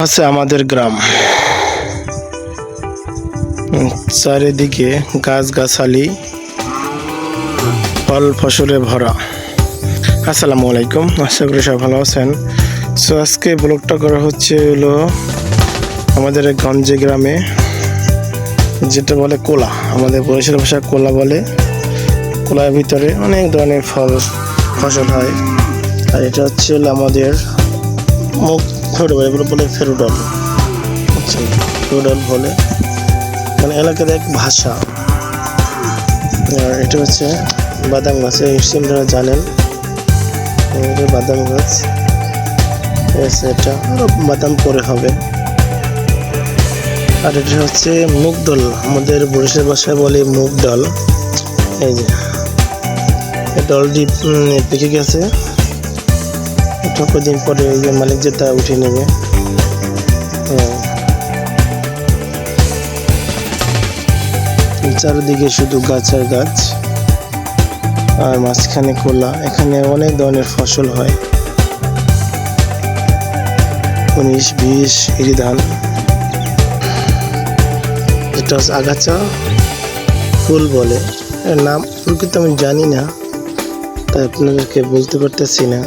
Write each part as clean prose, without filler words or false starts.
আছে আমাদের গ্রাম। চারিদিকে গাছগাছালি, ফল ফসলে ভরা। আসসালামু আলাইকুম, আশা করি সব ভালো আছেন। সো আজকে ব্লগটা করা হচ্ছে হলো আমাদের গঞ্জে গ্রামে, যেটা বলে কোলা, আমাদের বরিশাল ভাষায় কোলা বলে। কোলার ভিতরে অনেক ধরনের ফসল হয়। আর এটা হচ্ছে হলো আমাদের মুখ এগুলো বলে ফেরুডল, বুঝছেন? ফেরুডল বলে মানে এলাকার এক ভাষা। আর এটা হচ্ছে বাদাম গাছ, নিশ্চয়ই আপনারা জানেন বাদাম গাছ। এটা আরো বাদাম পরে হবে। আর এটা হচ্ছে মুগ ডাল, আমাদের বরিশাল ভাষায় বলে মুগ ডাল। এই যে ডালটি পেকে গেছে, এটা কদিন পরে এই যে মালিক যেটা উঠে নেবে। চারিদিকে শুধু গাছ আর গাছ, আর মাঝখানে কোলা। এখানে অনেক ধরনের ফসল হয়, 19-20 ইরি ধান। এটা হচ্ছে আগাছা ফুল বলে, এর নাম ফুল কিন্তু আমি জানি না, তাই আপনাদেরকে বলতে পারতেছি না।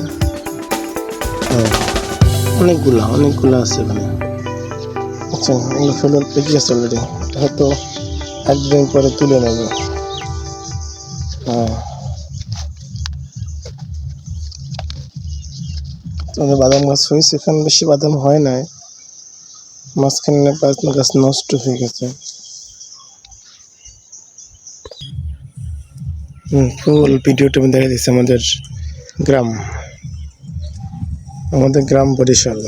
অনেকগুলো আছে এখানে। আচ্ছা, এগুলো ফুল পেকে গেছে অলরেডি, হয়তো একদিন পরে তুলে নেবে। বাদাম গাছ হয়েছে, এখানে বেশি বাদাম হয় নাই, মাঝখানে গাছ নষ্ট হয়ে গেছে। ফুল ভিডিওটা আমি দেখা দিচ্ছি আমাদের গ্রাম বরিশাল।